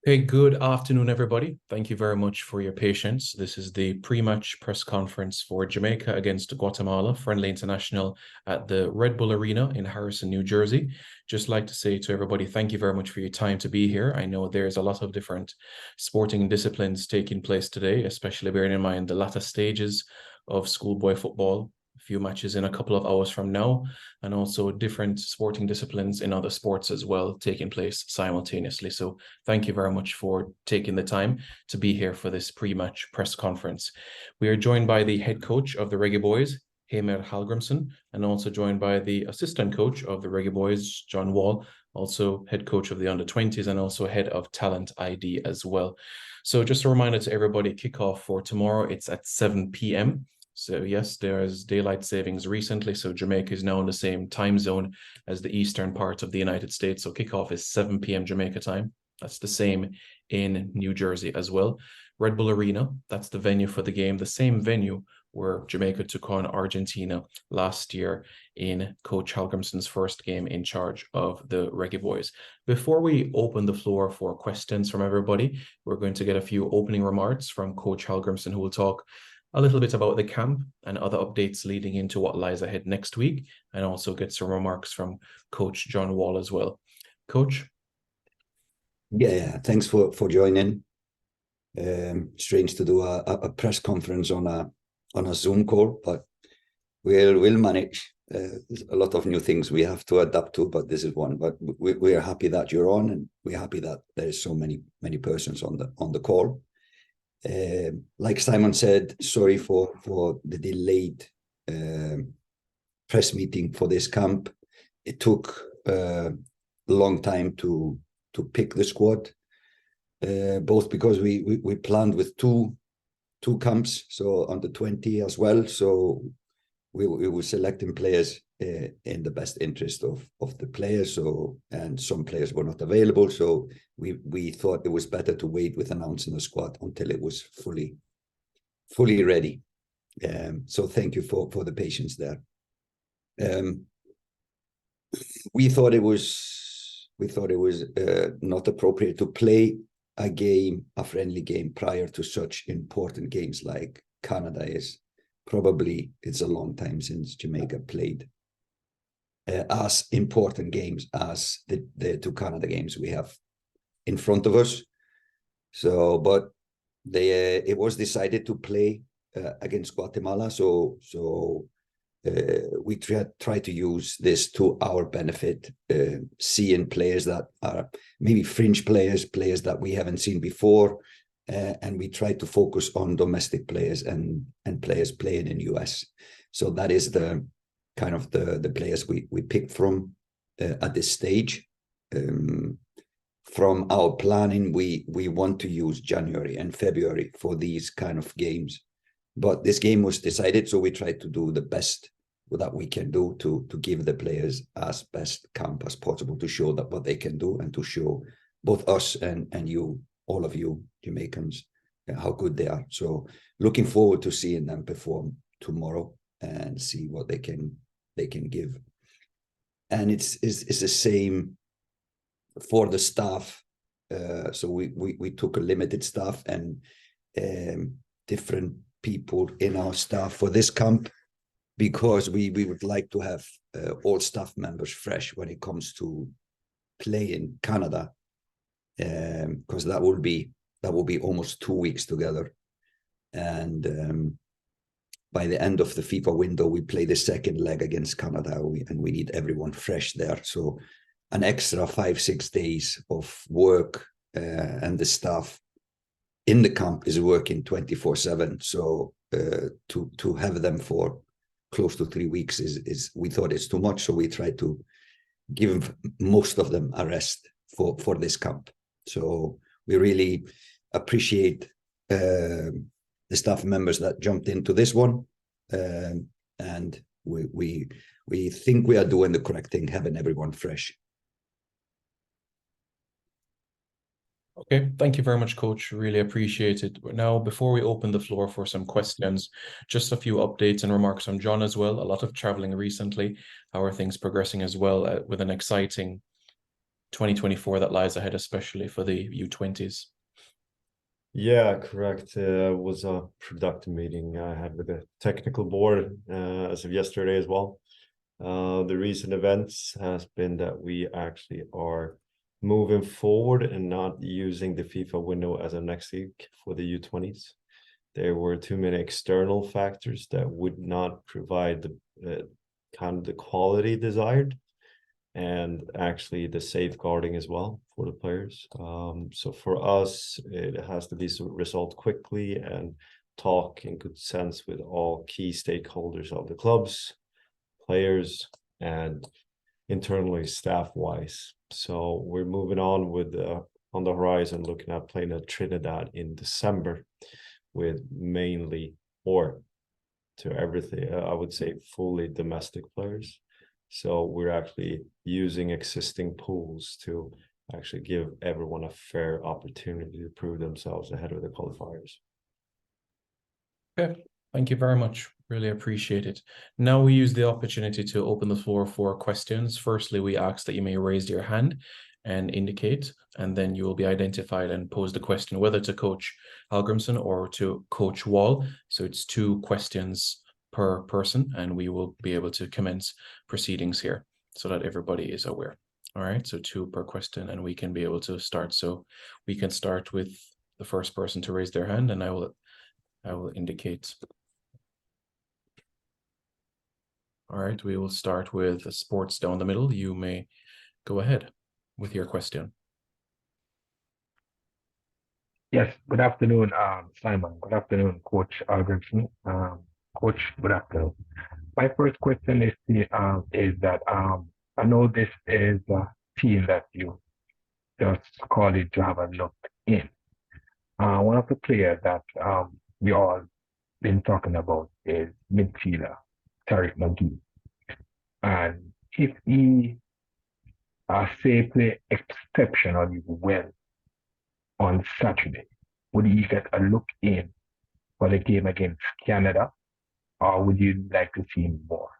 Hey, good afternoon, everybody. Thank you very much for your patience. This is the pre-match press conference for Jamaica against Guatemala, friendly international at the Red Bull Arena in Harrison, New Jersey. Just like to say to everybody, thank you very much for your time to be here. I know there's a lot of different sporting disciplines taking place today, especially bearing in mind the latter stages of schoolboy football. A few matches in a couple of hours from now, and also different sporting disciplines in other sports as well taking place simultaneously. So thank you very much for taking the time to be here for this pre-match press conference. We are joined by the head coach of the Reggae Boys, Heimer Hallgrimsson, and also joined by the assistant coach of the Reggae Boys, John Wall, also head coach of the under-20s and also head of talent ID as well. So just a reminder to everybody, kickoff for tomorrow, it's at 7 p.m. So yes, there's daylight savings recently. So Jamaica is now in the same time zone as the eastern part of the United States. So kickoff is 7 p.m. Jamaica time. That's the same in New Jersey as well. Red Bull Arena, that's the venue for the game, the same venue where Jamaica took on Argentina last year in Coach Hallgrimsson's first game in charge of the Reggae Boys. Before we open the floor for questions from everybody, we're going to get a few opening remarks from Coach Hallgrimsson, who will talk a little bit about the camp and other updates leading into what lies ahead next week, and also get some remarks from Coach John Wall as well. Coach? Yeah, thanks for joining. Strange to do a press conference on a Zoom call, but we'll manage. There's a lot of new things we have to adapt to, but this is one. But we are happy that you're on, and we're happy that there's so many persons on the call. Like Simon said, sorry for the delayed press meeting for this camp. It took a long time to pick the squad, both because we planned with two camps, so under 20 as well. So we were selecting players in the best interest of the players. So, and some players were not available. So we thought it was better to wait with announcing the squad until it was fully ready. So thank you for the patience there. We thought it was not appropriate to play a friendly game prior to such important games like Canada is. Probably it's a long time since Jamaica played as important games as the two Canada games we have in front of us. So, but it was decided to play against Guatemala. So we try to use this to our benefit, seeing players that are maybe fringe players that we haven't seen before, and we try to focus on domestic players and players playing in US. So that is the kind of the players we picked from at this stage. From our planning, we want to use January and February for these kind of games. But this game was decided, so we tried to do the best that we can do to give the players as best camp as possible to show that what they can do, and to show both us and you, all of you Jamaicans, how good they are. So looking forward to seeing them perform tomorrow and see what they can give. And it's the same for the staff. So we took a limited staff and different people in our staff for this camp, because we would like to have all staff members fresh when it comes to playing Canada, because that will be almost 2 weeks together. And by the end of the FIFA window, we play the second leg against Canada, and we need everyone fresh there. So an extra 5-6 days of work, and the staff in the camp is working 24/7. So to have them for close to 3 weeks is we thought it's too much. So we tried to give most of them a rest for this camp. So we really appreciate the staff members that jumped into this one, and we think we are doing the correct thing, having everyone fresh. Okay, thank you very much, Coach. Really appreciate it. Now, before we open the floor for some questions, just a few updates and remarks from John as well. A lot of traveling recently. How are things progressing as well with an exciting 2024 that lies ahead, especially for the U20s. Yeah, correct. It was a productive meeting I had with the technical board as of yesterday as well. The recent events has been that we actually are moving forward and not using the FIFA window as a next week for the U20s. There were too many external factors that would not provide the kind of the quality desired, and actually the safeguarding as well for the players. So for us, it has to be resolved quickly and talk in good sense with all key stakeholders of the clubs, players, and internally staff-wise. So we're moving on with on the horizon, looking at playing at Trinidad in December with mainly, or to everything, I would say fully domestic players. So we're actually using existing pools to actually give everyone a fair opportunity to prove themselves ahead of the qualifiers. Okay, thank you very much. Really appreciate it. Now we use the opportunity to open the floor for questions. Firstly, we ask that you may raise your hand and indicate, and then you will be identified and pose the question, whether to Coach Hallgrimsson or to Coach Wall. So it's 2 questions per person, and we will be able to commence proceedings here so that everybody is aware. All right, so 2 per question, and we can be able to start. So we can start with the first person to raise their hand, and I will indicate. All right, we will start with sports down the middle. You may go ahead with your question. Yes, good afternoon, Simon. Good afternoon, Coach Algerson. Coach, good afternoon. My first question is that I know this is a team that you just called it to have a look in. One of the players that we all been talking about is midfielder Tariq McGee. And if he say play exceptionally well on Saturday, would he get a look in for the game against Canada, or would you like to see more?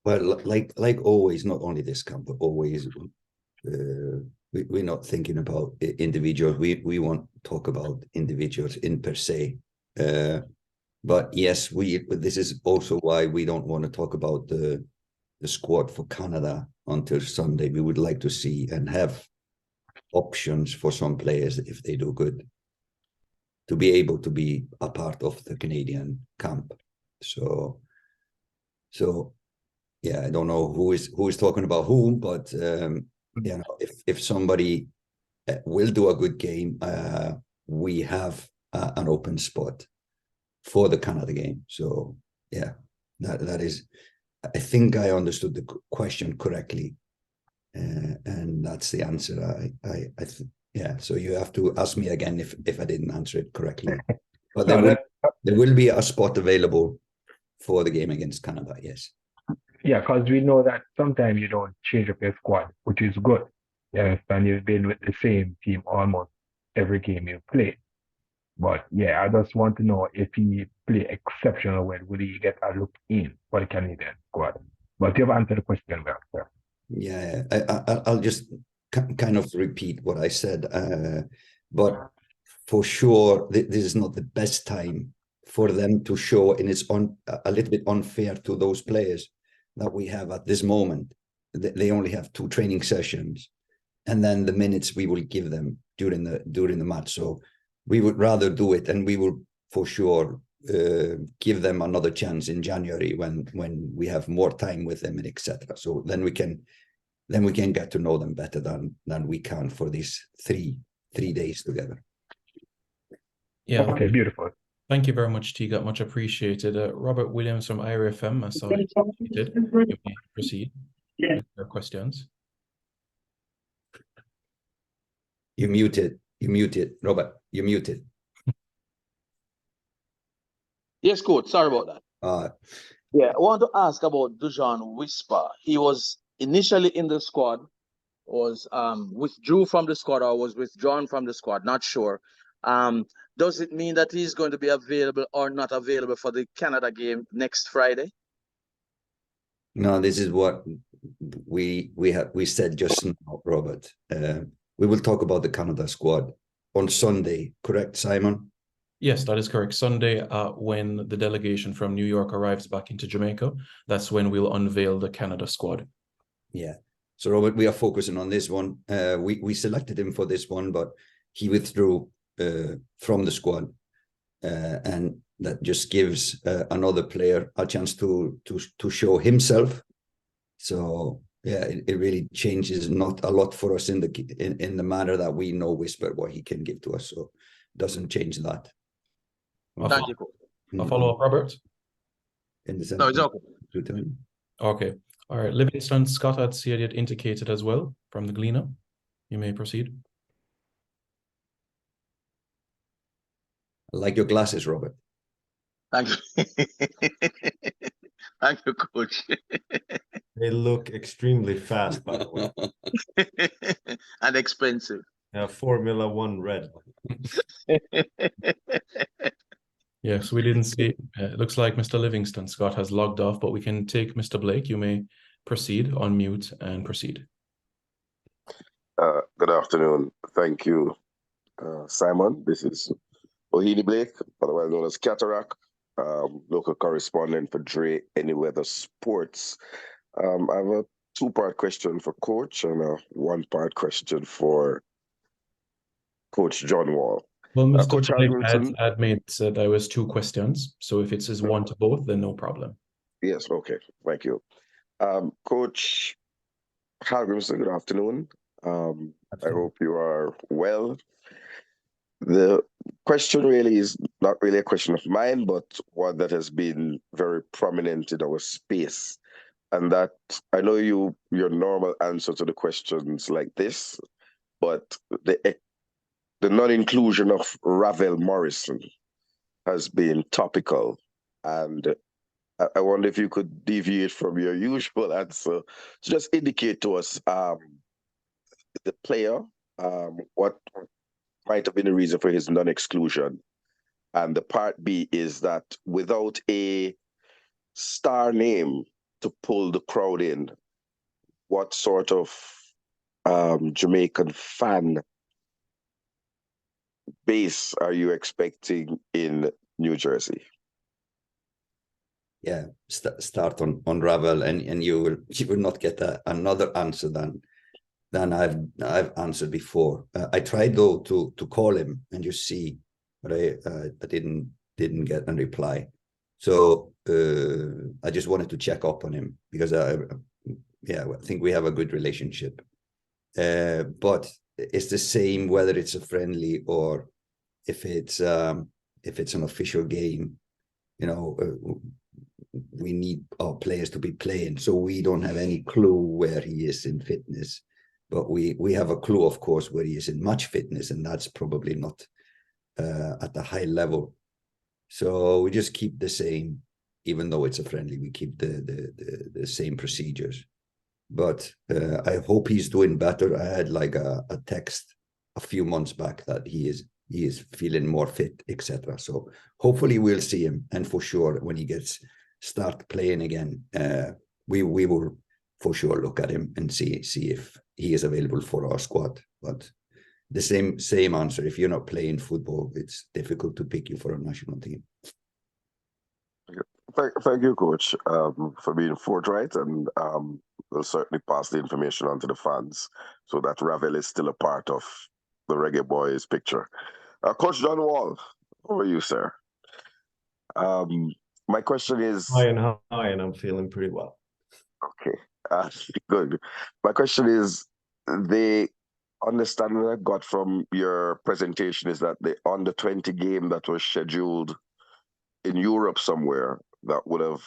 Well, like always, not only this camp, but always, we're not thinking about individuals. We want to talk about individuals in per se. But yes, this is also why we don't want to talk about the squad for Canada until Sunday. We would like to see and have options for some players if they do good, to be able to be a part of the Canadian camp. So yeah, I don't know who is talking about whom, but you know, if somebody will do a good game, we have an open spot for the Canada game. So yeah, that is, I think I understood the question correctly, and that's the answer. Yeah. So you have to ask me again if I didn't answer it correctly. But there will be a spot available for the game against Canada. Yes. Yeah, because we know that sometimes you don't change up your squad, which is good. Yes, and you've been with the same team almost every game you play. But yeah, I just want to know if he play exceptional well, will he get a look in for the Canadian squad? But you've answered the question well, sir. Yeah, I'll just kind of repeat what I said. But for sure, this is not the best time for them to show, and it's a little bit unfair to those players that we have at this moment. They only have 2 training sessions, and then the minutes we will give them during the match. So we would rather do it, and we will for sure give them another chance in January when we have more time with them and etc. So then we can get to know them better than we can for these three days together. Yeah. Okay, beautiful. Thank you very much, Tiga. Much appreciated. Robert Williams from IRFM, I saw you did. You may proceed with your questions. You muted, Robert. You muted. Yes, coach. Sorry about that. Yeah, I want to ask about Dujon Whisper. He was initially in the squad, was withdrew from the squad, or was withdrawn from the squad. Not sure. Does it mean that he's going to be available or not available for the Canada game next Friday? No, this is what we said just now, Robert. We will talk about the Canada squad on Sunday, correct, Simon? Yes, that is correct. Sunday, when the delegation from New York arrives back into Jamaica, that's when we'll unveil the Canada squad. Yeah. So, Robert, we are focusing on this one. We selected him for this one, but he withdrew from the squad, and that just gives another player a chance to show himself. So yeah, it really changes not a lot for us in the matter that we know Whisper what he can give to us. So it doesn't change that. Thank you. A follow-up, Robert? In the No, it's okay. Okay. All right. Livingston Scott had said it indicated as well from the Gleaner. You may proceed. I like your glasses, Robert. Thank you. Thank you, Coach. They look extremely fast, by the way. And expensive. Formula One red. Yes, we didn't see. It looks like Mr. Livingston Scott has logged off, but we can take Mr. Blake. You may proceed, unmute, and proceed. Good afternoon. Thank you, Simon. This is Ohini Blake, otherwise known as Cataract, local correspondent for Dre Anyweather Sports. I have a two-part question for Coach and a one-part question for Coach John Wall. Well, Mr. Coach Blake Hardwinson had made said there was two questions, so if it says one to both, then no problem. Yes, okay. Thank you. Coach Hardwinson, good afternoon. I hope you are well. The question really is not really a question of mine, but one that has been very prominent in our space. And that I know your normal answer to the questions like this, but the non-inclusion of Ravel Morrison has been topical. And I wonder if you could deviate from your usual answer to just indicate to us the player, what might have been the reason for his non-exclusion. And the part B is that without a star name to pull the crowd in, what sort of Jamaican fan base are you expecting in New Jersey? Yeah, start on Ravel, and you will not get another answer than I've answered before. I tried though to call him and just see, but I didn't get a reply. So I just wanted to check up on him because I think we have a good relationship. But it's the same whether it's a friendly or if it's an official game. You know, we need our players to be playing, so we don't have any clue where he is in fitness. But we have a clue, of course, where he is in match fitness, and that's probably not at the high level. So we just keep the same, even though it's a friendly, we keep the same procedures. But I hope he's doing better. I had like a text a few months back that he is feeling more fit, etc. So hopefully we'll see him, and for sure when he start playing again, we will for sure look at him and see if he is available for our squad. But the same answer. If you're not playing football, it's difficult to pick you for a national team. Thank you, Coach, for being forthright, and we'll certainly pass the information on to the fans so that Ravel is still a part of the Reggae Boys picture. Coach John Wall, how are you, sir? My question is... Hi, and I'm feeling pretty well. Okay, good. My question is, the understanding I got from your presentation is that the under-20 game that was scheduled in Europe somewhere that would have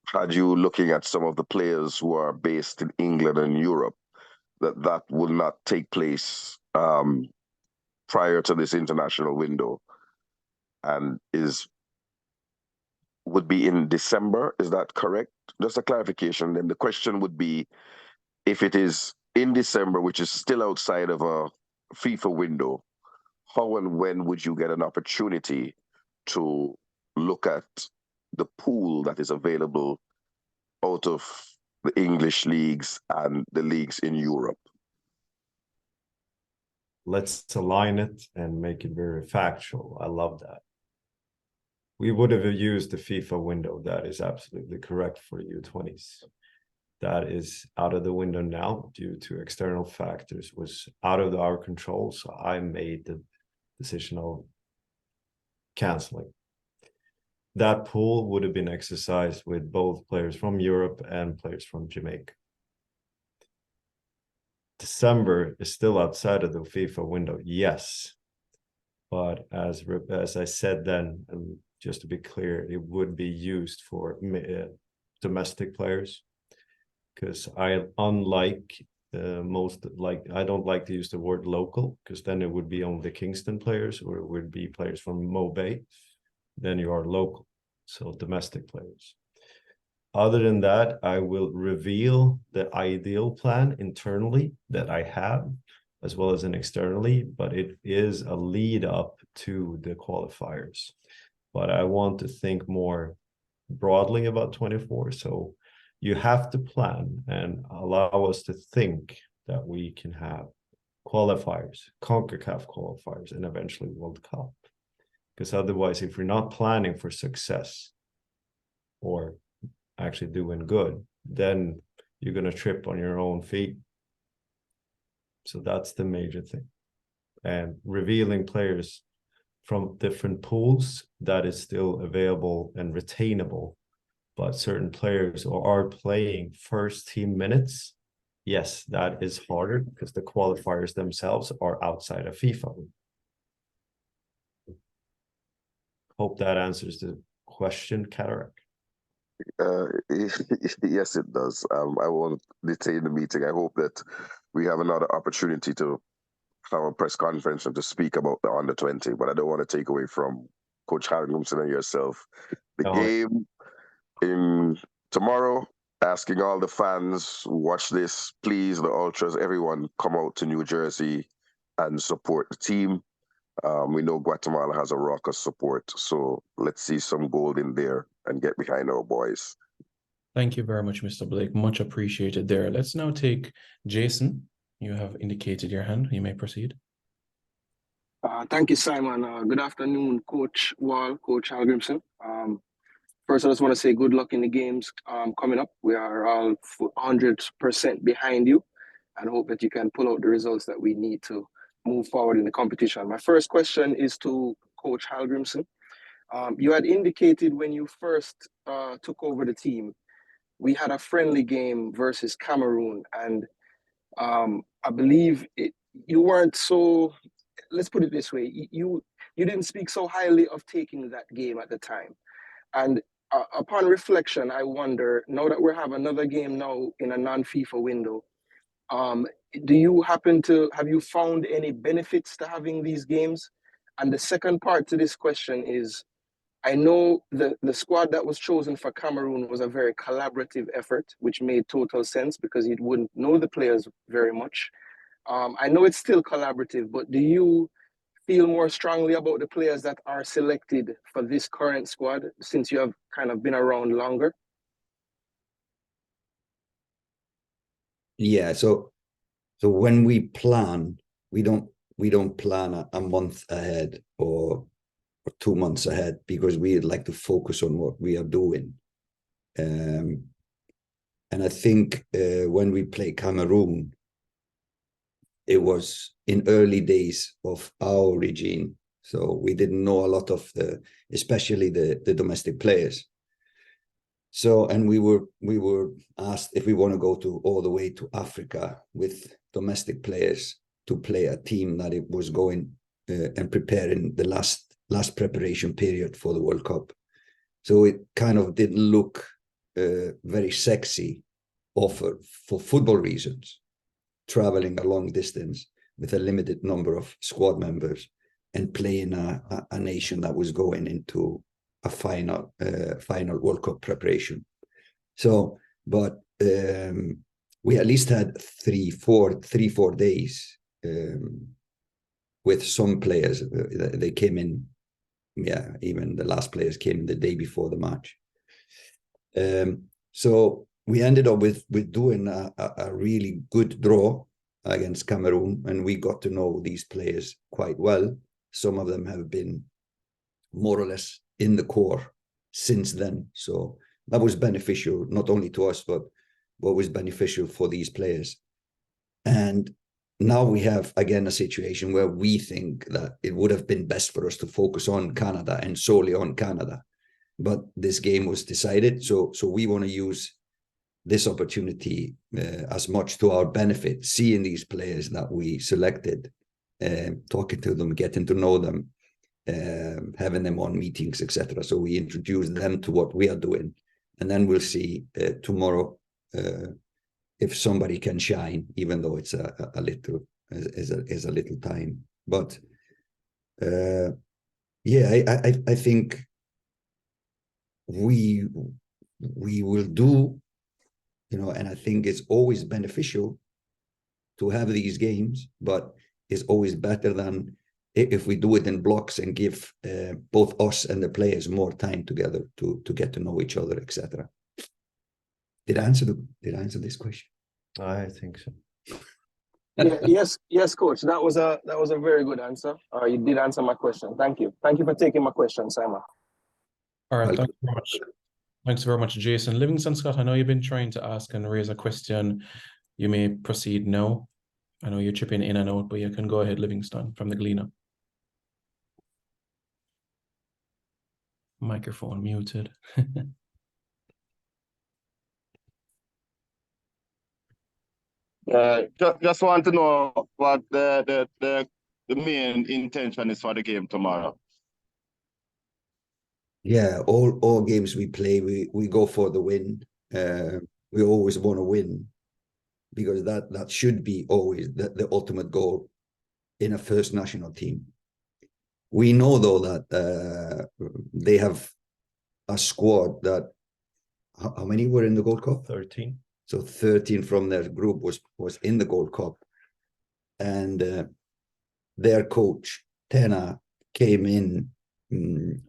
had you looking at some of the players who are based in England and Europe, that will not take place prior to this international window, and would be in December. Is that correct? Just a clarification. Then the question would be, if it is in December, which is still outside of a FIFA window, how and when would you get an opportunity to look at the pool that is available out of the English leagues and the leagues in Europe? Let's align it and make it very factual. I love that. We would have used the FIFA window. That is absolutely correct for U20s. That is out of the window now due to external factors, was out of our control. So I made the decision of canceling. That pool would have been exercised with both players from Europe and players from Jamaica. December is still outside of the FIFA window, yes. But as I said then, and just to be clear, it would be used for domestic players. Because I don't like to use the word local, because then it would be only Kingston players, or it would be players from Mobay. Then you are local, so domestic players. Other than that, I will reveal the ideal plan internally that I have, as well as externally, but it is a lead up to the qualifiers. But I want to think more broadly about 24. So you have to plan and allow us to think that we can have qualifiers, CONCACAF qualifiers, and eventually World Cup. Because otherwise, if you're not planning for success or actually doing good, then you're going to trip on your own feet. So that's the major thing. And revealing players from different pools, that is still available and retainable. But certain players are playing first team minutes. Yes, that is harder because the qualifiers themselves are outside of FIFA. Hope that answers the question, Cataract. Yes, it does. I won't detain the meeting. I hope that we have another opportunity to have a press conference and to speak about the under-20, but I don't want to take away from Coach Hallgrimson and yourself. The game in tomorrow, asking all the fans, watch this, please, the Ultras, everyone, come out to New Jersey and support the team. We know Guatemala has a raucous support, so let's see some gold in there and get behind our boys. Thank you very much, Mr. Blake. Much appreciated there. Let's now take Jason. You have indicated your hand. You may proceed. Thank you, Simon. Good afternoon, Coach Wall, Coach Hallgrimson. First, I just want to say good luck in the games coming up. We are all 100% behind you and hope that you can pull out the results that we need to move forward in the competition. My first question is to Coach Hallgrimson. You had indicated when you first took over the team, we had a friendly game versus Cameroon, and I believe you weren't so, let's put it this way, you didn't speak so highly of taking that game at the time. And upon reflection, I wonder, now that we have another game now in a non-FIFA window, have you found any benefits to having these games? And the second part to this question is, I know the squad that was chosen for Cameroon was a very collaborative effort, which made total sense because you wouldn't know the players very much. I know it's still collaborative, but do you feel more strongly about the players that are selected for this current squad since you have kind of been around longer? Yeah, so when we plan, we don't plan a month ahead or 2 months ahead, because we like to focus on what we are doing. And I think when we play Cameroon, it was in early days of our regime, so we didn't know a lot of especially the domestic players. So, and we were asked if we want to go all the way to Africa with domestic players to play a team that it was going and preparing the last preparation period for the World Cup. So it kind of didn't look very sexy offer for football reasons, traveling a long distance with a limited number of squad members and playing a nation that was going into a final World Cup preparation. So, but we at least had three, four days with some players. They came in, even the last players came the day before the match. So we ended up with doing a really good draw against Cameroon, and we got to know these players quite well. Some of them have been more or less in the core since then. So that was beneficial, not only to us, but what was beneficial for these players. And now we have, again, a situation where we think that it would have been best for us to focus on Canada and solely on Canada. But this game was decided. So we want to use this opportunity as much to our benefit, seeing these players that we selected, talking to them, getting to know them, having them on meetings, etc. So we introduce them to what we are doing, and then we'll see tomorrow if somebody can shine, even though it's a little time. But yeah, I think we will do, and I think it's always beneficial to have these games, but it's always better than if we do it in blocks and give both us and the players more time together to get to know each other, etc. Did I answer this question? I think so. Yeah, yes, coach. That was a very good answer. You did answer my question. Thank you. Thank you for taking my question, Simon. All right, Welcome. thanks very much. Thanks very much, Jason. Livingston Scott, I know you've been trying to ask and raise a question. You may proceed now. I know you're chipping in and out, but you can go ahead, Livingston, from the Gleaner. Microphone muted. Just want to know what the main intention is for the game tomorrow. Yeah, all games we play, we go for the win. We always want to win, because that should be always the ultimate goal in a first national team. We know, though, that they have a squad that, how many were in the Gold Cup? 13. So 13 from their group was in the Gold Cup. And their coach, Tena, came in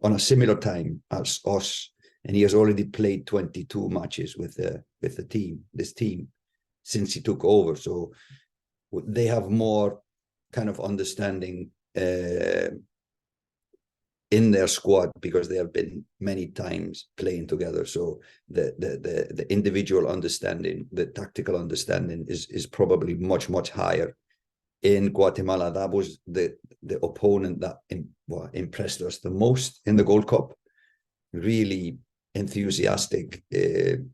on a similar time as us, and he has already played 22 matches with the team, this team, since he took over. So they have more kind of understanding in their squad, because they have been many times playing together. So the individual understanding, the tactical understanding is probably much higher. In Guatemala, that was the opponent that impressed us the most in the Gold Cup. Really enthusiastic, the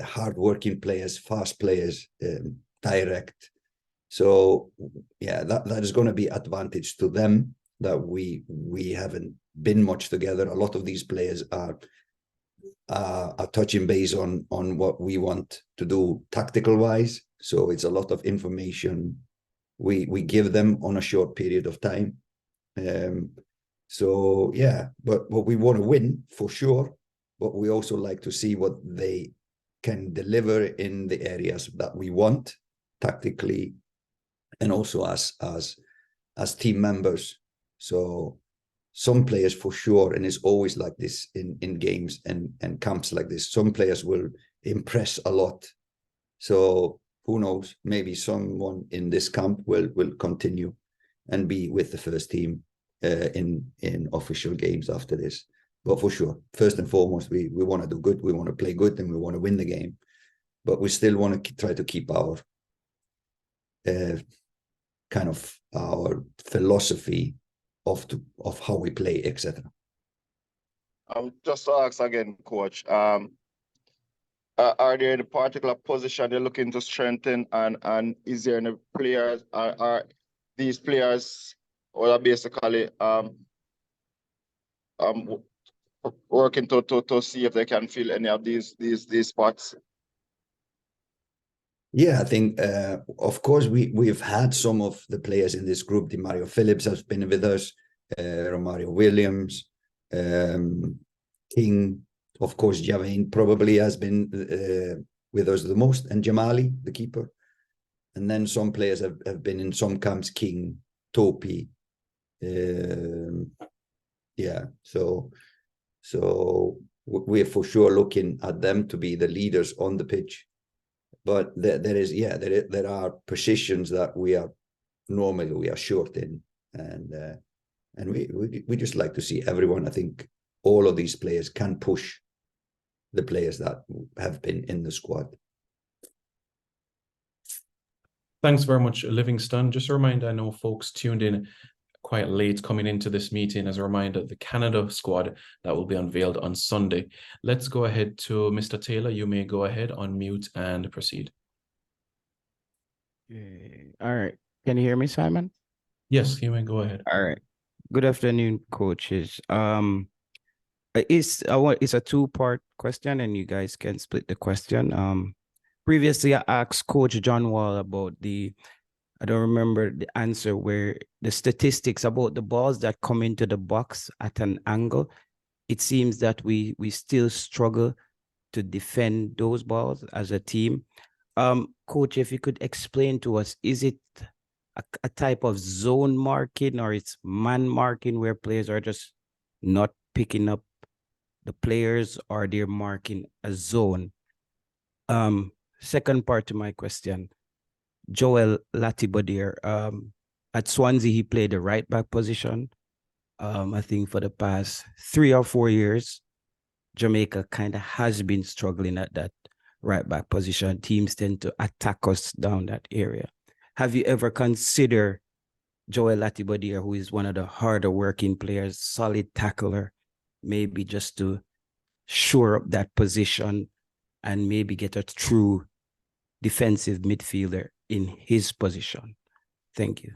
hardworking players, fast players, direct. So yeah, that is going to be advantage to them, that we haven't been much together. A lot of these players are touching base on what we want to do tactical wise. So it's a lot of information we give them on a short period of time. So yeah, but we want to win for sure, but we also like to see what they can deliver in the areas that we want tactically, and also as team members. So some players for sure, and it's always like this in games and camps like this, some players will impress a lot. So who knows, maybe someone in this camp will continue and be with the first team in official games after this. But for sure, first and foremost, we want to do good, we want to play good, and we want to win the game. But we still want to try to keep our kind of our philosophy of how we play, etc. Just to ask again, Coach, are there any particular position you're looking to strengthen, and is there any players, are these players, or are basically working to see if they can fill any of these spots? Yeah, I think, of course, we've had some of the players in this group. Mario Phillips has been with us, Romario Williams, King, of course, Javain probably has been with us the most, and Jamali, the keeper. And then some players have been in some camps, King, Topi. Yeah, so we're for sure looking at them to be the leaders on the pitch. But there are positions that we are short in, and we just like to see everyone. I think all of these players can push the players that have been in the squad. Thanks very much, Livingston. Just a reminder, I know folks tuned in quite late coming into this meeting. As a reminder, the Canada squad that will be unveiled on Sunday. Let's go ahead to Mr. Taylor. You may go ahead, unmute and proceed. All right. Can you hear me, Simon? Yes, you may go ahead. All right. Good afternoon, coaches. It's a two-part question, and you guys can split the question. Previously, I asked Coach John Wall about I don't remember the answer, where the statistics about the balls that come into the box at an angle. It seems that we still struggle to defend those balls as a team. Coach, if you could explain to us, is it a type of zone marking, or it's man marking where players are just not picking up the players, or they're marking a zone? Second part to my question, Joel Latibodier, at Swansea, he played the right back position. I think for the past 3 or 4 years, Jamaica kind of has been struggling at that right back position. Teams tend to attack us down that area. Have you ever considered Joel Latibodier, who is one of the harder working players, solid tackler, maybe just to shore up that position and maybe get a true defensive midfielder in his position? Thank you.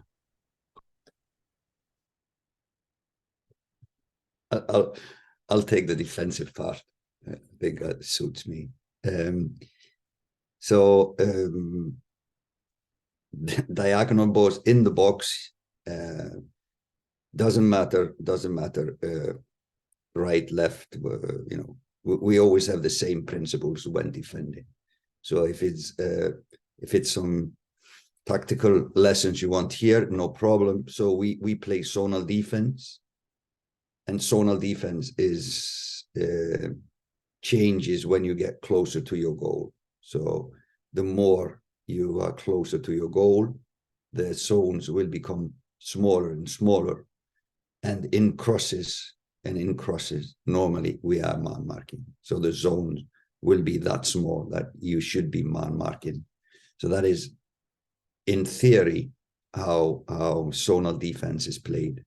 I'll take the defensive part. I think that suits me. Diagonal balls in the box doesn't matter. Right, left. We always have the same principles when defending. So if it's some tactical lessons you want here, no problem. So we play zonal defense, and zonal defense is changes when you get closer to your goal. So the more you are closer to your goal, the zones will become smaller and smaller. And in crosses, normally we are man marking. So the zones will be that small that you should be man marking. So that is, in theory, how zonal defense is played.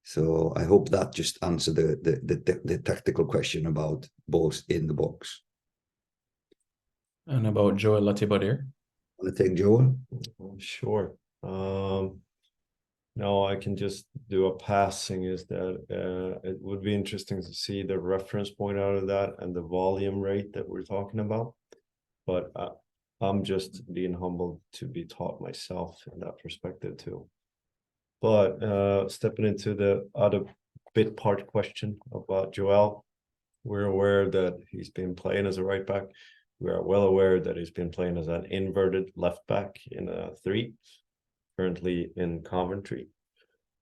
So I hope that just answered the tactical question about balls in the box. And about Joel Latibodier? Want to take Joel? Sure. No, I can just do a passing, is that it would be interesting to see the reference point out of that and the volume rate that we're talking about. But I'm just being humbled to be taught myself in that perspective too. But stepping into the other bit part question about Joel, we're aware that he's been playing as a right back. We are well aware that he's been playing as an inverted left back in a 3, currently in Coventry.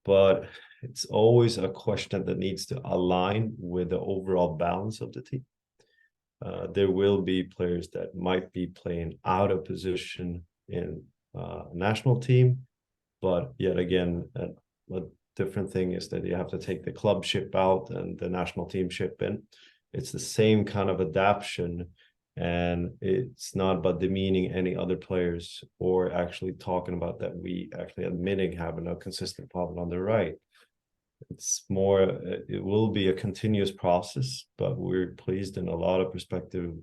But it's always a question that needs to align with the overall balance of the team. There will be players that might be playing out of position in a national team, but yet again, a different thing is that you have to take the club ship out and the national team ship in. It's the same kind of adaptation, and it's not about demeaning any other players or actually talking about that we actually admitting having a consistent problem on the right. It's more, it will be a continuous process, but we're pleased in a lot of perspective.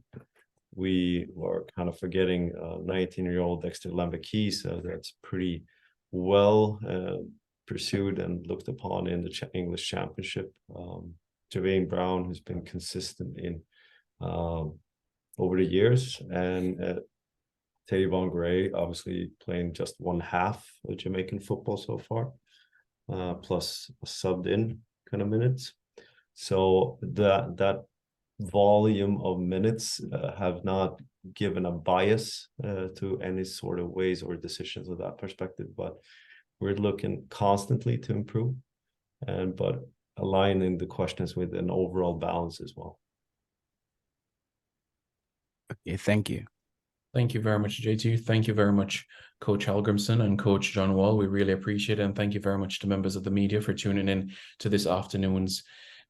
We are kind of forgetting 19-year-old Dexter Lambakey, so that's pretty well pursued and looked upon in the English Championship. Jermaine Brown, who's been consistent in over the years, and Teddy Von Gray, obviously playing just one half of Jamaican football so far, plus subbed in kind of minutes. So that volume of minutes have not given a bias to any sort of ways or decisions of that perspective, but we're looking constantly to improve, but aligning the questions with an overall balance as well. Okay, thank you. Thank you very much, JT. Thank you very much, Coach Halgrimson and Coach John Wall. We really appreciate it. And thank you very much to members of the media for tuning in to this afternoon's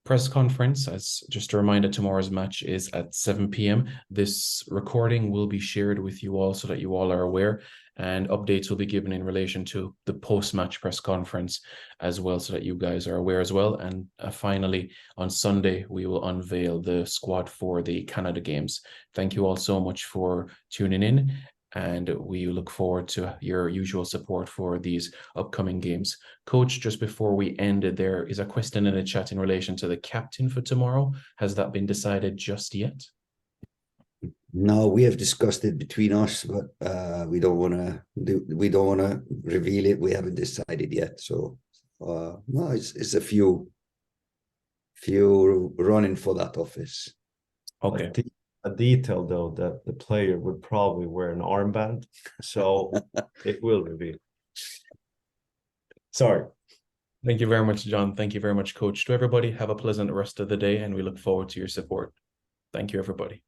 press conference. As just a reminder, tomorrow's match is at 7 p.m. This recording will be shared with you all so that you all are aware, and updates will be given in relation to the post-match press conference as well, so that you guys are aware as well. And finally, on Sunday, we will unveil the squad for the Canada games. Thank you all so much for tuning in, and we look forward to your usual support for these upcoming games. Coach, just before we end, there is a question in the chat in relation to the captain for tomorrow. Has that been decided just yet? No, we have discussed it between us, but we don't want to reveal it. We haven't decided yet. So no, it's a few running for that office. Okay. A detail though, that the player would probably wear an armband, so it will reveal. Sorry. Thank you very much, John. Thank you very much, Coach. To everybody, have a pleasant rest of the day, and we look forward to your support. Thank you, everybody.